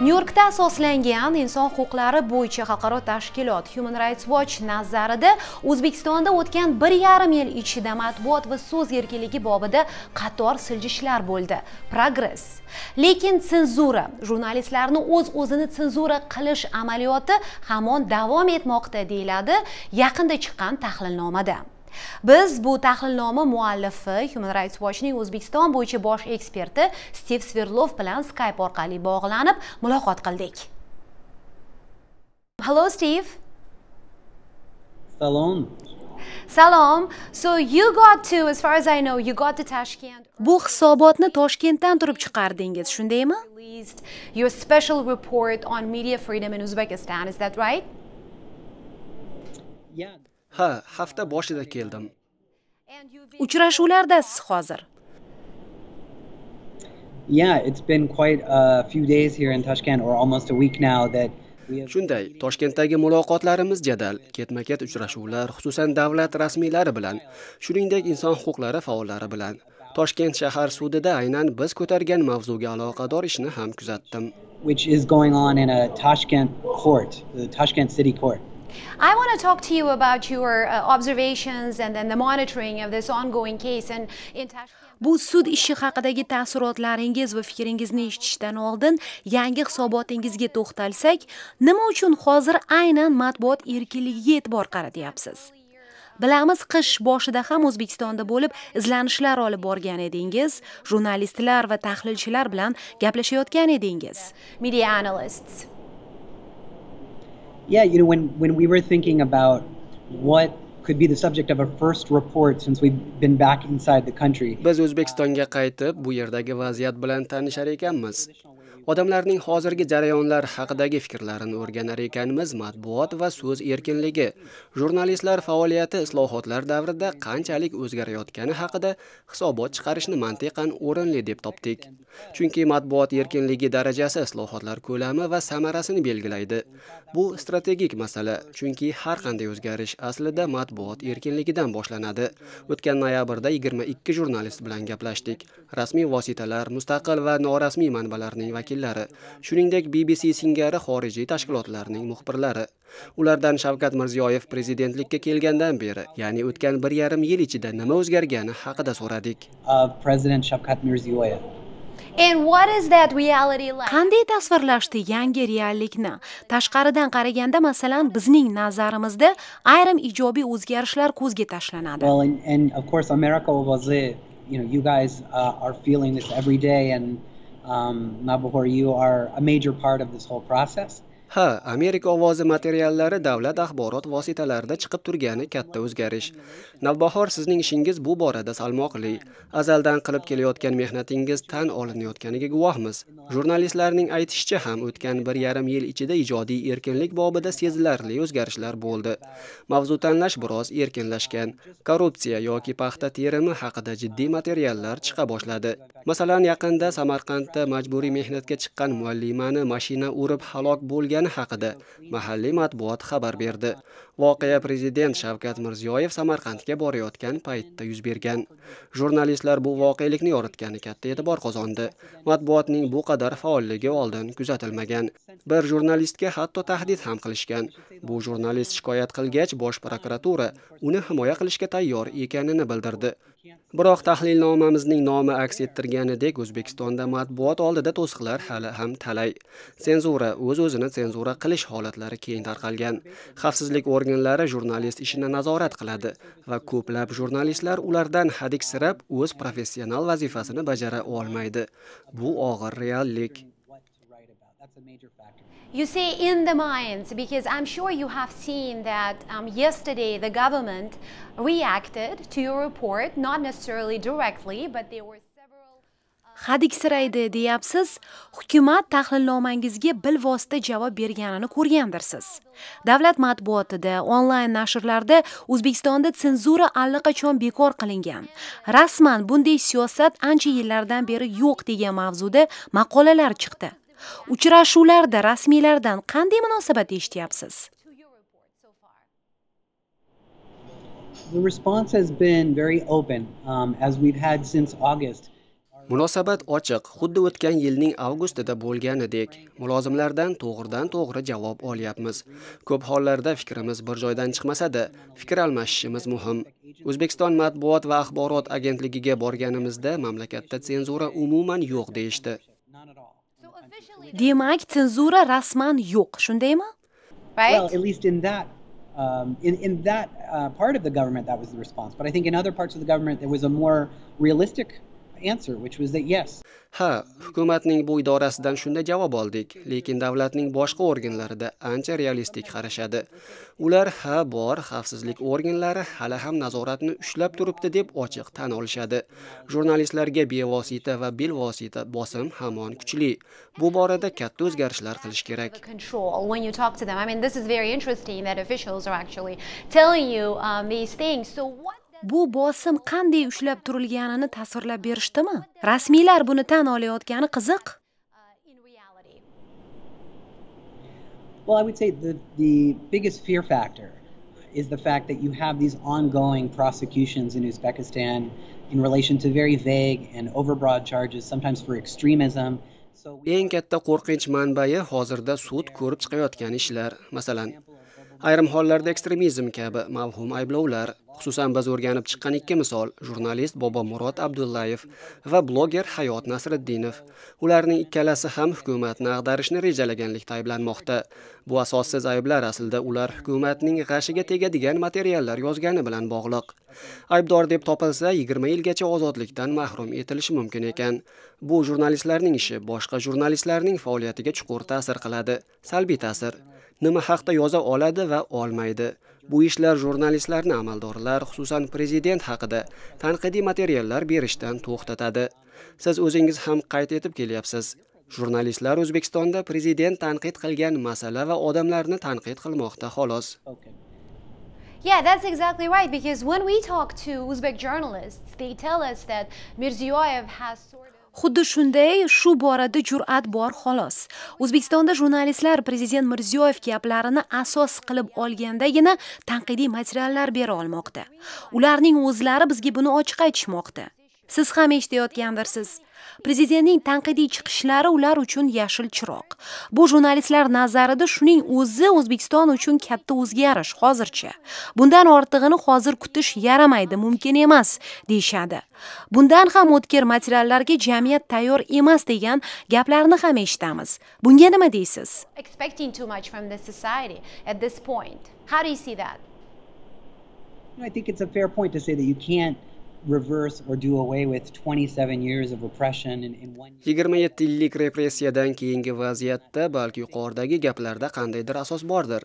Nyu-Yorkda asoslangan inson huquqlari bo'yicha xalqaro tashkilot Human Rights Watch nazarida O'zbekistonda o'tgan 1,5 yil ichida matbuot va so'z erkinligi bobida qator siljishlar bo'ldi. Progress. Lekin senzura, jurnalistlarni o'z-o'zini senzura qilish amaliyoti hamon davom etmoqda deyiladi yaqinda chiqqan tahlilnomada. Biz bu tahlilnoma muallifi Human Rights Watchning O'zbekiston bo'yicha bosh eksperti Stiv Sverdlov bilan Skype orqali bog'lanib muloqot qildik. Hello Steve. Salom. Salom. So you got to, as far as I know, you got to Tashkent. Bu hisobotni Toshkentdan turib chiqardingiz, shundaymi? Your special report on media freedom in Uzbekistan, is that right? Yeah. Ha, hafta boshida keldim. Uchrashuvlardasiz hozir. Yeah, it's been quite a few days here in Tashkent, or almost a week now, that we have... Shunday, Toshkentdagi muloqotlarimiz jadal, ketma-ket uchrashuvlar, xususan davlat rasmiylari bilan, shuningdek inson huquqlari faollari bilan. Toshkent shahar sudida aynan biz ko'targan mavzuga aloqador ishni ham kuzatdim. Which is going on in a Tashkent court, the Tashkent City Court. I want to talk to you about your observations and then the monitoring of this ongoing case and in Tashkent. Bu sud ishi haqidagi taassurotlaringiz va fikringizni eshitishdan oldin yangi hisobotingizga to'xtalsak, nima uchun hozir aynan matbuot erkinligiga e'tibor qaratyapsiz? Bilamiz, qish boshida ham O'zbekistonda bo'lib izlanishlar olib borgan edingiz, jurnalistlar va tahlilchilar bilan gaplashayotgan edingiz. Media analysts. Yeah, you know, when we were thinking about what could be the subject of our first report since we've been back inside the country. Biz O'zbekistonga qaytib, bu yerdagi vaziyat bilan tanishar ekanmiz. Odamlarning hozirgi jarayonlar haqidagi fikrlarini o'rganar ekanmiz. Matbuot va so'z erkinligi, jurnalistlar faoliyati islohotlar davrida qanchalik o'zgarayotgani haqida hisobot chiqarishni mantiqan o'rinli deb topdik. Chunki matbuot erkinligi darajasi islohotlar ko'lami va samarasini belgilaydi. Bu strategik masala, chunki har qanday o'zgarish aslida matbuot erkinligidan boshlanadi. O'tgan noyabrda 22 jurnalist bilan gaplashdik. Rasmiy vositalar, mustaqil va norasmiy manbalarning vakillari, shuningdek BBC singari xorijiy tashkilotlarning muxbirlari. Ulardan Shavkat Mirziyoyev prezidentlikka kelgandan beri, ya'ni o'tgan 1,5 yil ichida nima o'zgargani haqida so'radik. President Shavkat Mirziyoyev. And what is that reality like? Qanday tasvirlashdi yangi reallikni? Tashqaridan qaraganda, masalan, bizning nazarimizda ayrim ijobiy o'zgarishlar ko'zga tashlanadi. Well, and of course America was, you know, you guys are feeling this every day, and Mahbuslar, you are a major part of this whole process. Ha, Amerika ovozi materiallari davlat axborot vositalarida chiqib turgani katta o'zgarish. Navbahor, sizning ishingiz bu borada salmoqli. Azaldan qilib kelayotgan mehnatingiz tan olinayotganiga guvohmiz. Jurnalistlarning aytishicha ham o'tgan 1,5 yil ichida ijodiy erkinlik bobida sezilarli o'zgarishlar bo'ldi. Mavzu tanlash biroz erkinlashgan. Korrupsiya yoki paxta terimi haqida jiddiy materiallar chiqa boshladi. Masalan, yaqinda Samarqandda majburiy mehnatga chiqqan muallimani mashina urib halok bo'lgani haqida mahalliy matbuot xabar berdi. Voqea prezident Shavkat Mirziyoyev Samarqandga borayotgan paytda yuz bergan. Jurnalistlar bu voqelikni yoritgani katta e'tibor qozondi. Matbuotning bu qadar faolligi oldin kuzatilmagan. Bir jurnalistga hatto tahdid ham qilishgan. Bu jurnalist shikoyat qilgach, bosh prokuratura uni himoya qilishga tayyor ekanini bildirdi. Biroq tahlilnomamizning nomi aks ettirganidek, O'zbekistonda matbuot oldida to'siqlar hali ham talay. Senzura, o'z-o'zini senzura qilish holatlari keng tarqalgan. Xavfsizlik organlari jurnalist ishini nazorat qiladi va ko'plab jurnalistlar ulardan hadiksirab o'z professional vazifasini bajara olmaydi. Bu og'ir reallik. You say in the minds, because I'm sure you have seen that yesterday the government reacted to your report, not necessarily directly, but there were several... Hadiksiraydi deyapsiz, hukumat tahlilnomangizga bilvosita javob berganini ko'rgandirsiz. Davlat matbuotida, onlayn nashrlarda O'zbekistonda senzura allaqachon bekor qilingan. Rasman bunday siyosat ancha yillardan beri yo'q degan mavzuda maqolalar chiqdi. Uchrashuvlarda rasmiylardan qanday munosabat eshityapsiz? The response has been very open, as we've had since August. Munosabat ochiq, xuddi o'tgan yilning avgustida bo'lganidek. Mulozimlardan to'g'ridan-to'g'ri javob olyapmiz. Ko'p hollarda fikrimiz bir joydan chiqmasa-da, fikr almashishimiz muhim. O'zbekiston matbuot va axborot agentligiga borganimizda mamlakatda tsenzura umuman yo'q deyishdi. Demak, tsenzura rasman yo'q, shundaymi? Right? Well, at least in that part of the government, that was the response. But I think in other parts of the government, there was a more realistic answer, which was that yes. Ha, hukumatning bu idorasidan shunday javob oldik, lekin davlatning boshqa organlarida ancha realistik qarashadi. Ular ha bor, xavfsizlik organlari hali ham nazoratni ushlab turibdi deb ochiq tan olishadi. Jurnalistlarga bevosita va bilvosita bosim hamon kuchli. Bu borada katta o'zgarishlar qilish kerak. Control when you talk to them. I mean, this is very interesting that officials are actually telling you these things. So what? Bu bosim qanday ushlab turilganini tasvirlab berishdimi? Rasmiylar buni tan olayotgani qiziq. In reality. Well, I would say the biggest fear factor is the fact that you have these ongoing prosecutions in Uzbekistan in relation to very vague and overbroad charges, sometimes for extremism. Eng katta qo'rqinch manbai hozirda sud ko'rib chiqayotgan ishlar, masalan, ayrim hollarda ekstremizm kabi mavhum ayblovlar, xususan biz o'rganib chiqqan ikki misol, jurnalist Bobomurod Abdullayev va bloger Hayot Nasriddinov. Ularning ikkalasi ham hukumatni ag'darishni rejalaganlikda ayblanmoqda. Bu asossiz ayblar aslida ular hukumatning g'ashiga tegadigan materiallar yozgani bilan bog'liq. Aybdor deb topilsa 20 yilgacha ozodlikdan mahrum etilishi mumkin ekan. Bu jurnalistlarning ishi boshqa jurnalistlarning faoliyatiga chuqur ta'sir qiladi, salbiy ta'sir. Nima haqda yoza oladi va olmaydi. Bu ishlar jurnalistlarni amaldorlar, xususan prezident haqida tanqidiy materiallar berishdan to'xtatadi. Siz o'zingiz ham qayd etib kelyapsiz. Jurnalistlar O'zbekistonda prezident tanqid qilgan masala va odamlarni tanqid qilmoqda xolos. Yeah, that's exactly right. Because when we talk to Uzbek journalists, they tell us that Mirziyoyev has sort of Xuddi shunday, shu borada jur'at bor xolos. O'zbekistonda jurnalistlar prezident Mirziyoyev gaplarini asos qilib olgandagina tanqidiy materiallar bera olmoqda. Ularning o'zlari bizga buni ochiq aytishmoqda. Siz ham eshitayotgandirsiz. Prezidentning tanqidiy chiqishlari ular uchun yashil chiroq. Bu jurnalistlar nazarida shuning o'zi O'zbekiston uchun katta o'zgarish hozircha. Bundan ortig'ini hozir kutish yaramaydi, mumkin emas deyshadi. Bundan ham o'tkir materiallarga jamiyat tayyor emas degan gaplarni ham eshitamiz. Bunga nima deysiz? expecting too much from the society at this point. How do you see that? I think it's a fair point to say that you can't reverse or do away with 27 years of repression in one year. 27 yillik repressiyadan keyingi vaziyatda balki yuqoridagi gaplarda qandaydir asos bordir.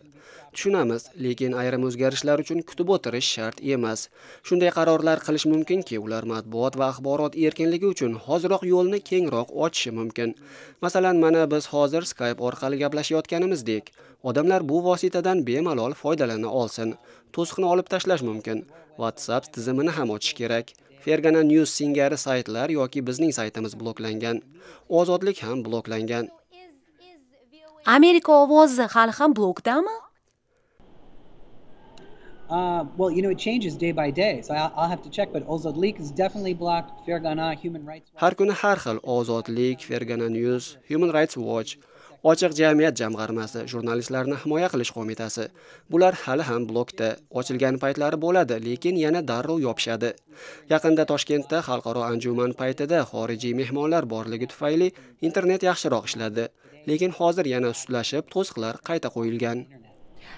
Tushunamiz, lekin ayrim o'zgarishlar uchun kutib o'tirish shart emas. Shunday qarorlar qilish mumkinki, ular matbuot va axborot erkinligi uchun hoziroq yo'lni kengroq ochishi mumkin. Masalan, mana biz hozir Skype orqali gaplashayotganimizdek, odamlar bu vositadan bemalol foydalana olsin. To'siqni olib tashlash mumkin. WhatsApp tizimini ham ochish kerak. Fergana News singari saytlar yoki bizning saytimiz bloklangan. Ozodlik ham bloklangan. Amerika ovozi hali ham blokdami? Well, it changes day by day, so I'll have to check, but Ozodlik is definitely blocked. Fergana, Human Rights Watch. Har kuni har xil Ozodlik, Fergana News, Human Rights Watch, Ochiq jamiyat jamg'armasi, jurnalistlarni himoya qilish qo'mitasi. Bular hali ham blokda. Ochilgan paytlari bo'ladi, lekin yana darrov yopishadi. Yaqinda Toshkentda xalqaro anjuman paytida xorijiy mehmonlar borligi tufayli internet yaxshiroq ishladi, lekin hozir yana sustlashib, to'siqlar qayta qo'yilgan.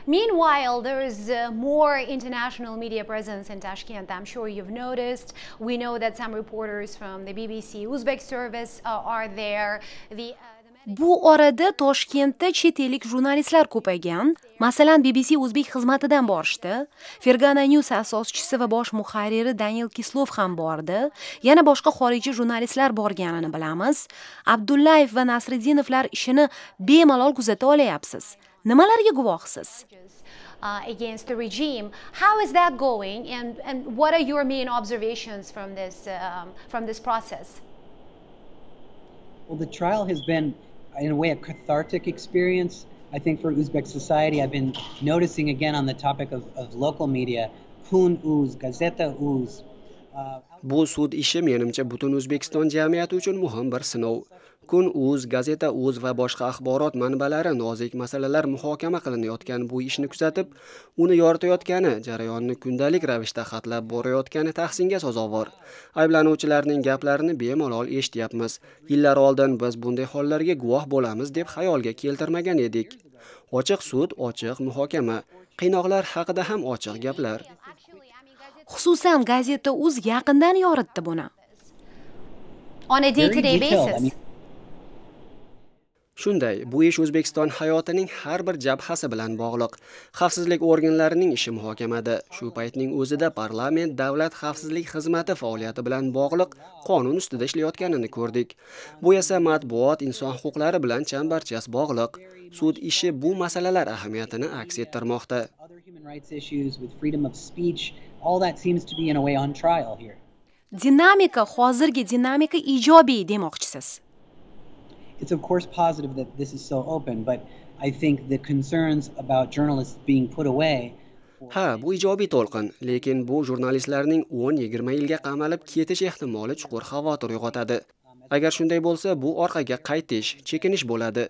Meanwhile, there is more international media presence in Tashkent. I'm sure you've noticed. We know that some reporters from the BBC Uzbek service are there. Bu orada Toshkentda chet ellik jurnalistlar ko'paygan. Masalan, BBC O'zbek xizmatidan borishdi. Fergana News asoschisi va bosh muharriri Daniel Kislov ham bordi. Yana boshqa xorijiy jurnalistlar borganini bilamiz. Abdullayev va Nasriddinovlar ishini bemalol kuzata olayapsiz. Nimalarga guvohsiz? Against the regime. How is that going, and what are your main observations from this process? Well, the trial has been, in a way, a cathartic experience. I think for Uzbek society, I've been noticing again on the topic of local media, Kun Uz, Gazeta Uz, Bu sud ishi menimcha butun O'zbekiston jamiyati uchun muhim bir sinov. Kun.uz, Gazeta.uz va boshqa axborot manbalari nozik masalalar muhokama qilinayotgan bu ishni kuzatib, uni yoritayotgani, jarayonni kundalik ravishda xatlab borayotgani tahsinga sazovor. Ayblanuvchilarning gaplarini bemalol eshityapmiz. Yillar oldin biz bunday hollarga guvoh bo'lamiz deb xayolga keltirmagan edik. Ochiq sud, ochiq muhokama, qiynoqlar haqida ham ochiq gaplar. Xususan Gazeta.uz yaqindan yoritdi buni. On a day-to-day basis. Shunday, bu ish O'zbekiston hayotining har bir jabhasi bilan bog'liq. Xavfsizlik organlarining ishi muhokamada. Shu paytning o'zida parlament davlat xavfsizlik xizmati faoliyati bilan bog'liq qonun ustida ishlayotganini ko'rdik. Bu esa matbuot, inson huquqlari bilan chambarchas bog'liq. Sud ishi bu masalalar ahamiyatini aks ettirmoqda. Dinamika, hozirgi dinamika ijobiy demoqchisiz. It's of course positive that this is so open, but I think the concerns about journalists being put away. Ha, bu ijobiy to'lqin, lekin bu jurnalistlarning 10-20 yilga qamalib ketish ehtimoli chuqur xavotir uyg'otadi. Agar shunday bo'lsa, bu orqaga qaytish, chekinish bo'ladi.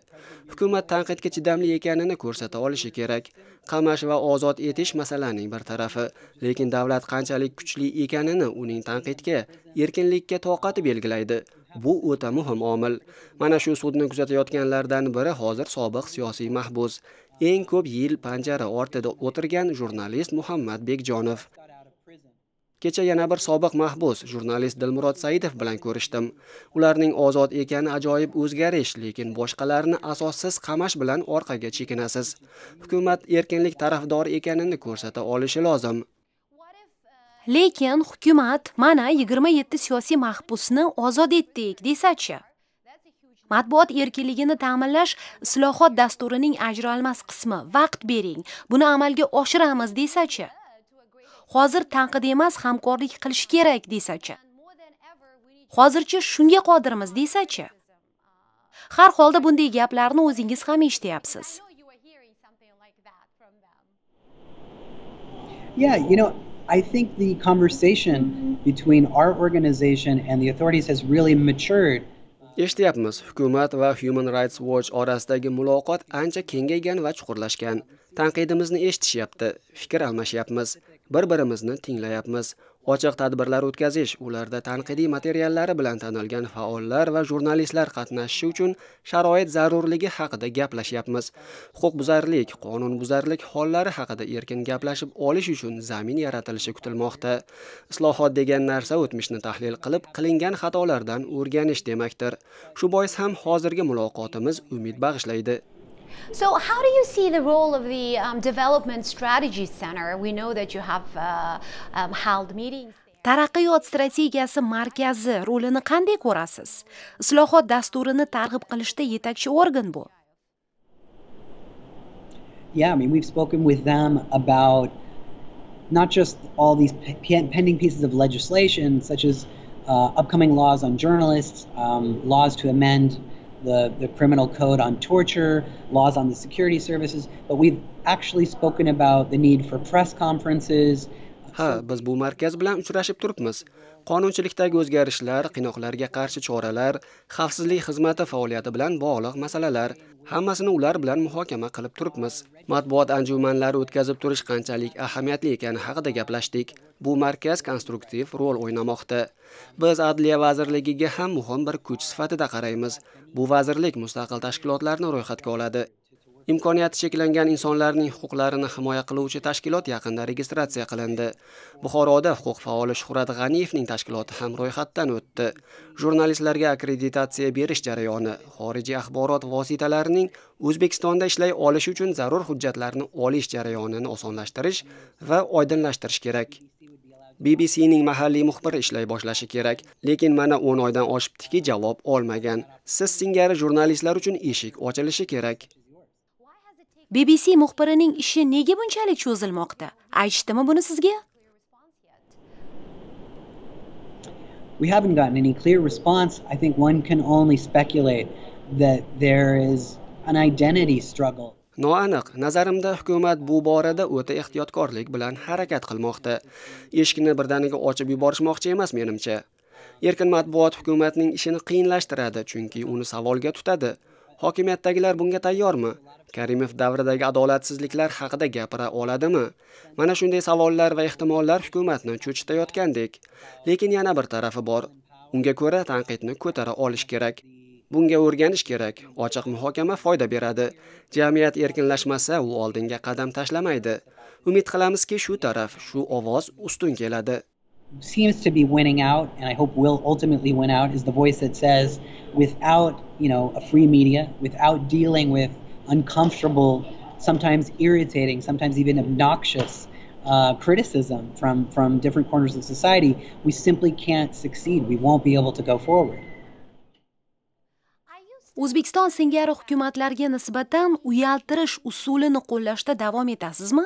Hukumat tanqidga chidamli ekanini ko'rsata olishi kerak. Qamash va ozod etish masalaning bir tarafi, lekin davlat qanchalik kuchli ekanini uning tanqidga, erkinlikka toqati belgilaydi. Bu o'ta muhim omil. Mana shu sudni kuzatayotganlardan biri hozir sobiq siyosiy mahbus, eng ko'p yil panjara ortida o'tirgan jurnalist Muhammad Bekjonov. Kecha yana bir sobiq mahbus, jurnalist Dilmurod Saidov bilan ko'rishdim. Ularning ozod ekani ajoyib o'zgarish, lekin boshqalarni asossiz qamash bilan orqaga chekinasiz. Hukumat erkinlik tarafdori ekanini ko'rsata olishi lozim. Lekin hukumat mana 27 siyosiy mahbusni ozod etdik desachi. Matbuot erkinligini ta'minlash islohot dasturining ajralmas qismi, vaqt bering, buni amalga oshiramiz desachi. Hozir tanqid emas, hamkorlik qilish kerak desachi. Hozircha shunga qodirmiz desachi. Har holda bunday gaplarni o'zingiz ham eshityapsiz. Yeah, I think the conversation between our organization and the authorities has really matured. Eshityapmiz, hukumat va Human Rights Watch orasidagi muloqot ancha kengaygan va chuqurlashgan. Tanqidimizni eshitishyapti, fikr almashyapmiz, bir-birimizni tinglayapmiz. Ochiq tadbirlar o'tkazish, ularda tanqidiy materiallari bilan tanilgan faollar va jurnalistlar qatnashishi uchun sharoit zarurligi haqida gaplashyapmiz. Huquqbuzarlik, qonunbuzarlik hollari haqida erkin gaplashib olish uchun zamin yaratilishi kutilmoqda. Islohot degan narsa o'tmishni tahlil qilib, qilingan xatolardan o'rganish demakdir. Shu bois ham hozirgi muloqotimiz umid bag'ishlaydi. So how do you see the role of the Development Strategy Center? We know that you have held meetings. Taraqqiyot strategiyasi markazi rolini qanday ko'rasiz? Islohot dasturini targ'ib qilishda yetakchi organ bu. Yeah, I mean, we've spoken with them about not just all these pending pieces of legislation, such as upcoming laws on journalists, laws to amend the criminal code on torture, laws on the security services, but we've actually spoken about the need for press conferences. Ha, biz bu markaz bilan uchrashib turibmiz. Qonunchilikdagi o'zgarishlar, qiynoqlarga qarshi choralar, xavfsizlik xizmati faoliyati bilan bog'liq masalalar, hammasini ular bilan muhokama qilib turibmiz. Matbuot anjumanlari o'tkazib turish qanchalik ahamiyatli ekani haqida gaplashdik. Bu markaz konstruktiv rol o'ynamoqda. Biz Adliya vazirligiga ham muhim bir kuch sifatida qaraymiz. Bu vazirlik mustaqil tashkilotlarni ro'yxatga oladi. Imkoniyati cheklangan insonlarning huquqlarini himoya qiluvchi tashkilot yaqinda registratsiya qilindi. Buxoroda huquq faoli Shuhrat G'aniyevning tashkiloti ham ro'yxatdan o'tdi. Jurnalistlarga akkreditatsiya berish jarayoni, xorijiy axborot vositalarining O'zbekistonda ishlay olishi uchun zarur hujjatlarni olish jarayonini osonlashtirish va oydinlashtirish kerak. BBCning mahalliy muxbiri ishlay boshlashi kerak, lekin mana 10 oydan oshibdiki javob olmagan. Siz singari jurnalistlar uchun eshik ochilishi kerak. BBC muxbirining ishi nega bunchalik cho'zilmoqda? Aytishdimi buni sizga? We haven't gotten any clear response. I think one can only speculate that there is an identity struggle. Noaniq, nazarimda hukumat bu borada o'ta ehtiyotkorlik bilan harakat qilmoqda. Eshikni birdaniga ochib yuborishmoqchi emas menimcha. Erkin matbuot hukumatning ishini qiyinlashtiradi, chunki uni savolga tutadi. Hokimiyatdagilar bunga tayyormi? Karimov davridagi adolatsizliklar haqida gapira oladimi? Mana shunday savollar va ehtimollar hukumatni cho'chitayotgandek. Lekin yana bir tarafi bor. Unga ko'ra tanqidni ko'tara olish kerak. Bunga o'rganish kerak. Ochiq muhokama foyda beradi. Jamiyat erkinlashmasa, u oldinga qadam tashlamaydi. Umid qilamizki, shu taraf, shu ovoz ustun keladi. Seems to be winning out, and I hope will ultimately win out, is the voice that says, without, a free media, without dealing with uncomfortable, sometimes irritating, sometimes even obnoxious criticism from different corners of society, we simply can't succeed. We won't be able to go forward. O'zbekiston singari hukumatlarga nisbatan uyaltirish usulini qo'llashda davom etasizmi?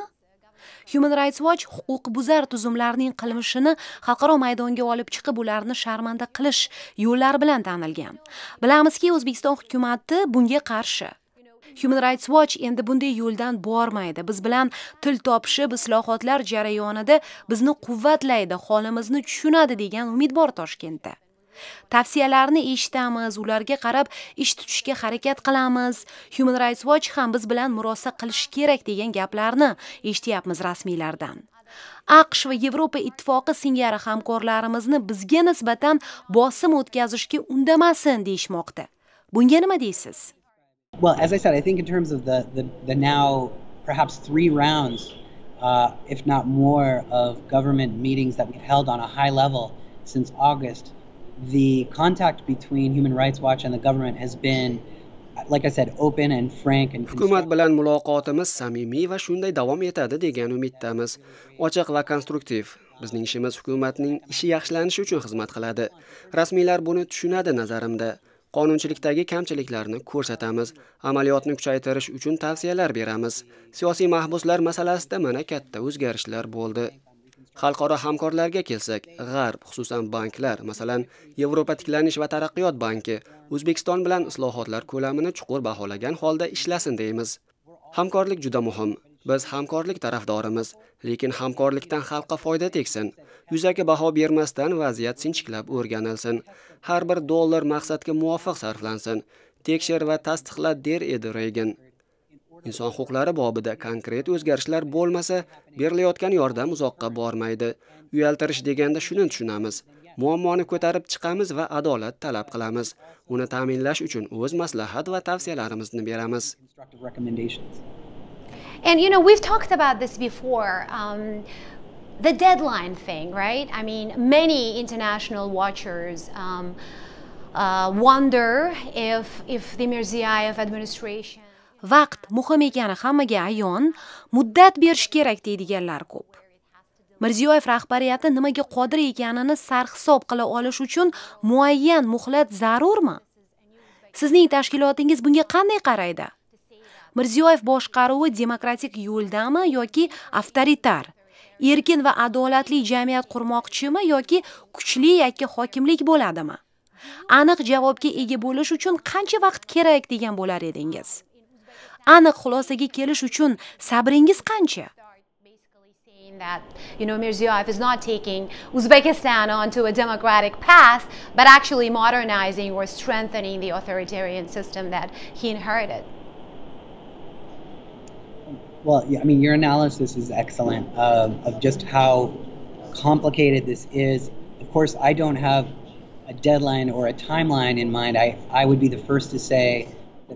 Human Rights Watch huquqbuzar tuzumlarning qilmishini xalqaro maydonga olib chiqib, ularni sharmanda qilish yo'llari bilan tanilgan. Bilamizki, O'zbekiston hukumati bunga qarshi. Human Rights Watch endi bunday yo'ldan bormaydi. Biz bilan til topishib, islohotlar jarayonida bizni quvvatlaydi, holimizni tushunadi degan umid bor Toshkentda. Tavsiyalarni eshitamiz, ularga qarab ish tutishga harakat qilamiz. Human Rights Watch ham biz bilan murosa qilish kerak degan gaplarni eshityapmiz rasmiylardan. AQSh va Yevropa ittifoqi singari hamkorlarimizni bizga nisbatan bosim o'tkazishga undamasin deyishmoqda. Bunga nima deysiz? Well, as I said, I think in terms of the now perhaps 3 rounds, if not more, of government meetings that we've held on a high level since August, the contact between Human Rights Watch and the government has been, like I said, open and frank and Hukumat bilan muloqotimiz samimiy va shunday davom etadi degan umiddamiz. Ochiq va konstruktiv. Bizning ishimiz hukumatning ishi yaxshilanishi uchun xizmat qiladi. Rasmiylar buni tushunadi nazarimda. Qonunchilikdagi kamchiliklarni ko'rsatamiz, amaliyotni kuchaytirish uchun tavsiyalar beramiz. Siyosiy mahbuslar masalasida mana katta o'zgarishlar bo'ldi. Xalqaro hamkorlarga kelsak, G'arb, xususan banklar, masalan, Yevropa tiklanish va taraqqiyot banki O'zbekiston bilan islohotlar ko'lamini chuqur baholagan holda ishlasin deymiz. Hamkorlik juda muhim. Biz hamkorlik tarafdorimiz, lekin hamkorlikdan xalqqa foyda tegsin. Yuzaki baho bermasdan vaziyat sinchiklab o'rganilsin. Har bir dollar maqsadga muvofiq sarflansin. Tekshir va tasdiqla der edi Reagan. Inson huquqlari bobida konkret o'zgarishlar bo'lmasa, berilayotgan yordam uzoqqa bormaydi. Uyaltirish deganda shuni tushunamiz. Muammoni ko'tarib chiqamiz va adolat talab qilamiz. Uni ta'minlash uchun o'z maslahat va tavsiyalarimizni beramiz. And we've talked about this before. The deadline thing, right? I mean, many international watchers wonder if the Mirziyoyev administration. Vaqt muhim ekani hammaga ayon, muddat berish kerak deydiganlar ko'p. Mirziyoyev rahbariyati nimaga qodir ekanini sarhisob qila olish uchun muayyan muhlat zarurmi? Sizning tashkilotingiz bunga qanday qaraydi? Mirziyoyev boshqaruvi demokratik yo'ldami yoki avtoritar? Erkin va adolatli jamiyat qurmoqchimi yoki kuchli yakka hokimlik bo'ladimi? Aniq javobga ega bo'lish uchun qancha vaqt kerak degan bo'lar edingiz? Aniq xulosaga kelish uchun sabringiz qancha? That Mirziyoyev is not taking Uzbekistan onto a democratic path, but actually modernizing or strengthening the authoritarian system that he inherited. Well, yeah, I mean, your analysis is excellent of just how complicated this is. Of course, I don't have a deadline or a timeline in mind. I would be the first to say.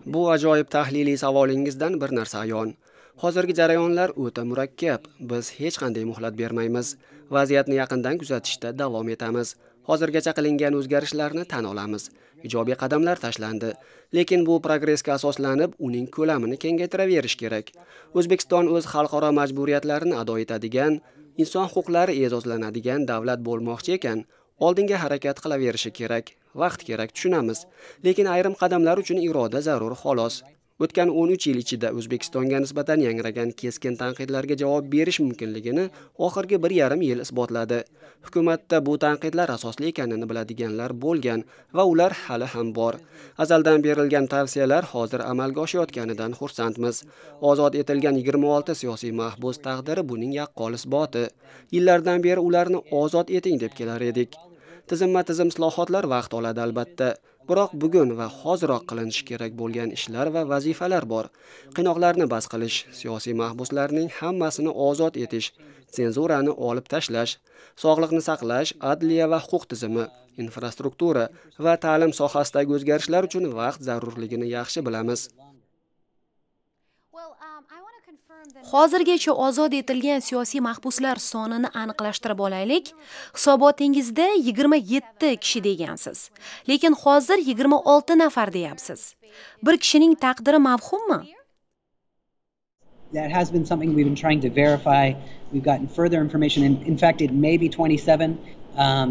Bu ajoyib tahliliy savolingizdan bir narsa ayon. Hozirgi jarayonlar o'ta murakkab. Biz hech qanday muhlat bermaymiz. Vaziyatni yaqindan kuzatishda davom etamiz. Hozirgacha qilingan o'zgarishlarni tan olamiz. Ijobiy qadamlar tashlandi, lekin bu progressga asoslanib, uning ko'lamini kengaytiraverish kerak. O'zbekiston o'z xalqaro majburiyatlarini ado etadigan, inson huquqlari e'zozlanadigan davlat bo'lmoqchi ekan, oldinga harakat qilaverishi kerak. Vaqt kerak, tushunamiz. Lekin ayrim qadamlar uchun iroda zarur xolos. O'tgan 13 yil ichida O'zbekistonga nisbatan yangragan keskin tanqidlarga javob berish mumkinligini oxirgi 1,5 yil isbotladi. Hukumatda bu tanqidlar asosli ekanini biladiganlar bo'lgan va ular hali ham bor. Azaldan berilgan tavsiyalar hozir amalga oshayotganidan xursandmiz. Ozod etilgan 26 siyosiy mahbus taqdiri buning yaqqol isboti. Yillardan beri ularni ozod eting deb kelar edik. Tizimma-tizim islohotlar vaqt oladi albatta. Biroq bugun va hoziroq qilinishi kerak bo'lgan ishlar va vazifalar bor. Qiynoqlarni bas qilish, siyosiy mahbuslarning hammasini ozod etish, senzurani olib tashlash, sog'liqni saqlash, adliya va huquq tizimi, infrastruktura va ta'lim sohasidagi o'zgarishlar uchun vaqt zarurligini yaxshi bilamiz. Hozirgacha ozod etilgan siyosiy mahbuslar sonini aniqlashtirib olaylik. Hisobotingizda 27 kishi degansiz. Lekin hozir 26 nafar deyapsiz. Bir kishining taqdiri mavhummi? That has been something we've been trying to verify. We've gotten further information. In fact, it may be 27,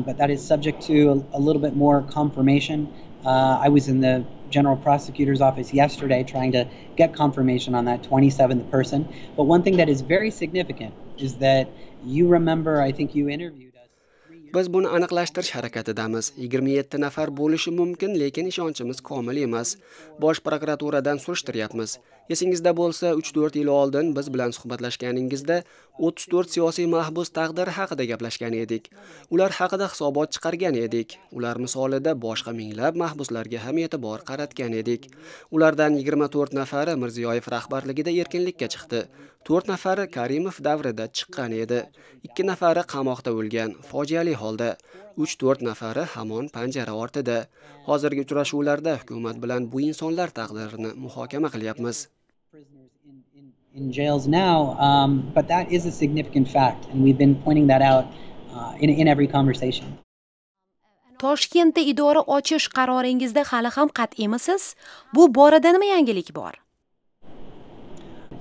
but that is subject to a little bit more confirmation. I was in the General Prosecutor's office yesterday trying to get confirmation on that 27th person. But one thing that is very significant is that you remember, I think you interviewed us. Biz buni aniqlashtirish harakatidamiz. 27 nafar bo'lishi mumkin, lekin ishonchimiz komil emas. Bosh prokuraturadan surishtiryapmiz. Esingizda bo'lsa, 3-4 yil oldin biz bilan suhbatlashganingizda 34 siyosiy mahbus taqdiri haqida gaplashgan edik. Ular haqida hisobot chiqargan edik. Ular misolida boshqa minglab mahbuslarga ham e'tibor qaratgan edik. Ulardan 24 nafari Mirziyoyev rahbarligida erkinlikka chiqdi. 4 nafari Karimov davrida chiqqan edi. 2 nafari qamoqda o'lgan, fojiali holda. 3-4 nafari hamon panjara ortida. Hozirgi uchrashuvlarda hukumat bilan bu insonlar taqdirini muhokama qilyapmiz. In jails now, but that is a significant fact, and we've been pointing that out in every conversation. Toshkentda idora ochish qaroringizda hali ham qat'iymisiz? Bu borada nima yangilik bor?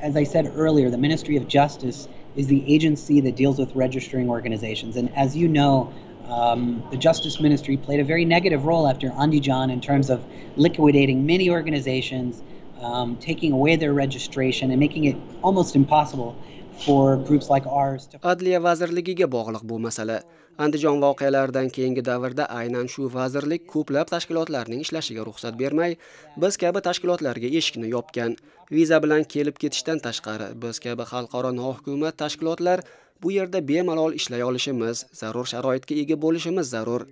As I said earlier, the Ministry of Justice is the agency that deals with registering organizations, and as you know, the Justice Ministry played a very negative role after Andijan in terms of liquidating many organizations, taking away their registration and making it almost impossible for groups like ours to... Adliya vazirligiga bog'liq bu masala. Andijon voqealaridan keyingi davrda aynan shu vazirlik ko'plab tashkilotlarning ishlashiga ruxsat bermay, biz kabi tashkilotlarga eshikni yopgan. Viza bilan kelib ketishdan tashqari, biz kabi xalqaro nohukumat tashkilotlar bu yerda bemalol ishlay olishimiz, zarur sharoitga ega bo'lishimiz zarur.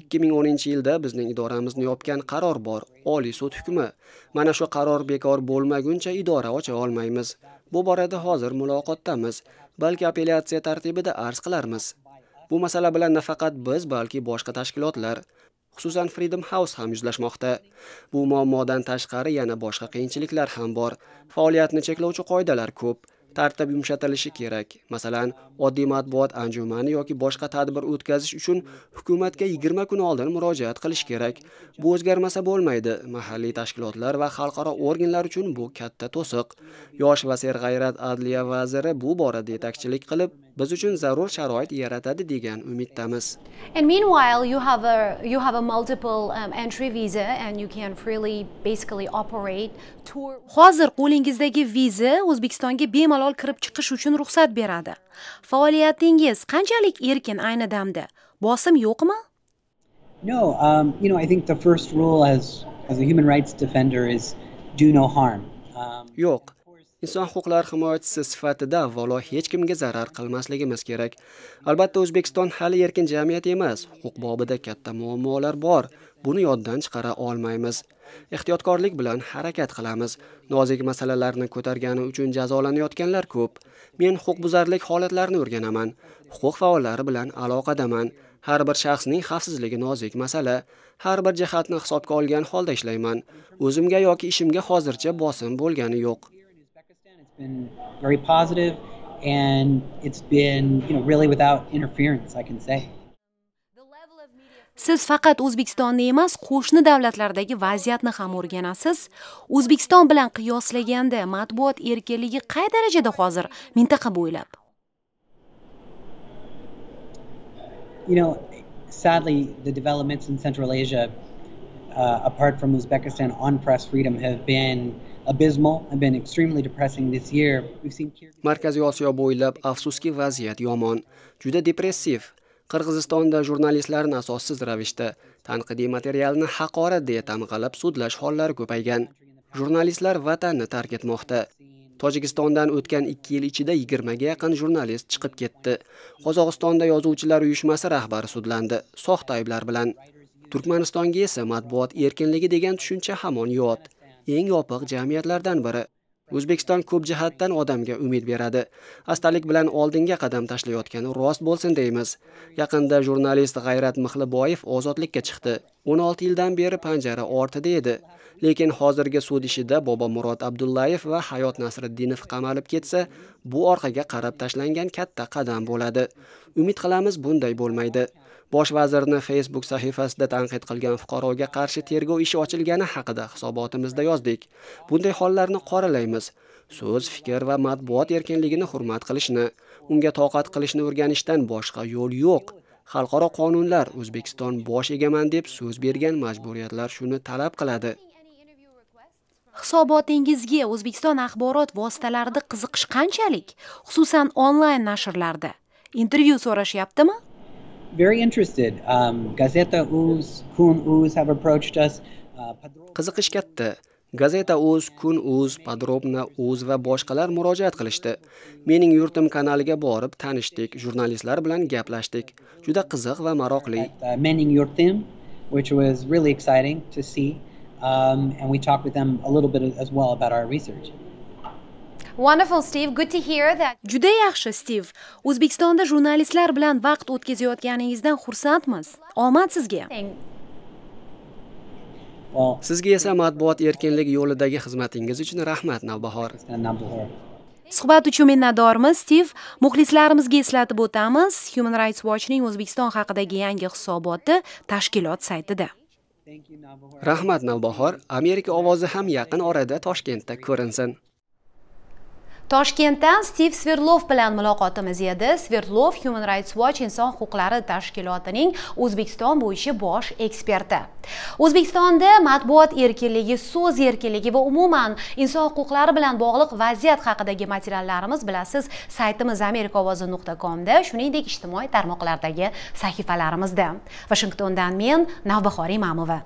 2010-yilda bizning idoramizni yopgan qaror bor, Oliy sud hukmi. Mana shu qaror bekor bo'lmaguncha idora ocha olmaymiz. Bu borada hozir muloqotdamiz, balki apellyatsiya tartibida arz qilarmiz. Bu masala bilan nafaqat biz, balki boshqa tashkilotlar, xususan Freedom House ham yuzlashmoqda. Bu muammodan tashqari yana boshqa qiyinchiliklar ham bor. Faoliyatni cheklovchi qoidalar ko'p. Tartib yumshatilishi kerak. Masalan, oddiy matbuot anjumani yoki boshqa tadbir o'tkazish uchun hukumatga 20 kun oldin murojaat qilish kerak. Bu o'zgarmasa bo'lmaydi. Mahalliy tashkilotlar va xalqaro organlar uchun bu katta to'siq. Yosh va serg'ayrat adliya vaziri bu borada yetakchilik qilib, biz uchun zarur sharoit yaratadi degan umiddamiz. And meanwhile, you have a multiple entry visa and you can freely basically operate tour. Hozir qo'lingizdagi viza O'zbekistonga bemalol kirib chiqish uchun ruxsat beradi. Faoliyatingiz qanchalik erkin ayni damda? Bosim yo'qmi? No, I think the first rule as a human rights defender is do no harm. Yo'q. Inson huquqlari himoyachisi sifatida avvalo hech kimga zarar qilmasligimiz kerak. Albatta O'zbekiston hali erkin jamiyat emas, huquq bobida katta muammolar bor. Buni yoddan chiqara olmaymiz. Ehtiyotkorlik bilan harakat qilamiz. Nozik masalalarni ko'targani uchun jazolanayotganlar ko'p. Men huquqbuzarlik holatlarini o'rganaman. Huquq faollari bilan aloqadaman. Har bir shaxsning xavfsizligi nozik masala. Har bir jihatni hisobga olgan holda ishlayman. O'zimga yoki ishimga hozircha bosim bo'lgani yo'q. It's been very positive and it's been, really without interference, I can say. Siz faqat O'zbekistonni emas, qo'shni davlatlardagi vaziyatni ham o'rganasiz. O'zbekiston bilan qiyoslaganda matbuot erkinligi qay darajada hozir mintaqa bo'ylab? Sadly, the developments in Central Asia apart from Uzbekistan on press freedom have been abysmal, have been extremely depressing this year. We've seen Markaziy Osiyo bo'ylab afsuski vaziyat yomon, juda depressiv. Qirg'izistonda jurnalistlarni asossiz ravishda tanqidiy materialni haqorat deya tamg'alab sudlash hollari ko'paygan. Jurnalistlar vatanni tark etmoqda. Tojikistondan o'tgan 2 yil ichida 20 ga yaqin jurnalist chiqib ketdi. Qozog'istonda yozuvchilar uyushmasi rahbari sudlandi, soxta ayblar bilan. Turkmanistonga esa matbuot erkinligi degan tushuncha hamon yot. Eng yopiq jamiyatlardan biri. O'zbekiston ko'p jihatdan odamga umid beradi. Astalik bilan oldinga qadam tashlayotgani rost bo'lsin deymiz. Yaqinda jurnalist G'ayrat Mixliboyev ozodlikka chiqdi. 16 yildan beri panjara ortida edi. Lekin hozirgi sud ishida Bobomurod Abdullayev va Hayot Nasriddinov qamalib ketsa, bu orqaga qarab tashlangan katta qadam bo'ladi. Umid qilamiz bunday bo'lmaydi. Bosh vazirni Facebook sahifasida tanqid qilgan fuqaroga qarshi tergov ishi ochilgani haqida hisobotimizda yozdik. Bunday hollarni qoralaymiz. So'z, fikr va matbuot erkinligini hurmat qilishni, unga toqat qilishni o'rganishdan boshqa yo'l yo'q. Xalqaro qonunlar O'zbekiston bosh egaman deb so'z bergan majburiyatlar shuni talab qiladi. Hisobotingizga O'zbekiston axborot vositalarida qiziqish qanchalik? Xususan onlayn nashrlarda. Intervyu so'rashyaptimi? Very interested. Gazeta Uz, Kun Uz have approached us. Qiziqish katta. Gazeta Uz, Kun Uz, Podrobna Uz va boshqalar murojaat qilishdi. Mening yurtim kanaliga borib tanishdik, jurnalistlar bilan gaplashdik. Juda qiziq va maroqli. Mening yurtim, which was really exciting to see, and we talked with them a little bit as well about our research. Wonderful, Steve. Good to hear that. Juda yaxshi, Stiv. O'zbekistonda jurnalistlar bilan vaqt o'tkazayotganingizdan xursandmiz. Omad sizga. Sizga esa matbuot erkinligi yo'lidagi xizmatingiz uchun rahmat, Navbahor. Suhbat uchun minnatdormiz, Stiv. Muxlislarimizga eslatib o'tamiz, Human Rights Watchning O'zbekiston haqidagi yangi hisoboti Tashkilot saytida. Rahmat, Navbahor. Amerika ovozi ham yaqin orada Toshkentda ko'rinsin. Toshkentdan Stiv Sverdlov bilan muloqotimiz edi. Sverdlov Human Rights Watch Inson huquqlari tashkilotining O'zbekiston bo'yicha bosh eksperti. O'zbekistonda matbuot erkinligi, so'z erkinligi va umuman inson huquqlari bilan bog'liq vaziyat haqidagi materiallarimiz bilasiz saytimiz amerikaovozi.com da, shuningdek ijtimoiy tarmoqlardagi sahifalarimizda. Washingtondan men Navbahor Imamova.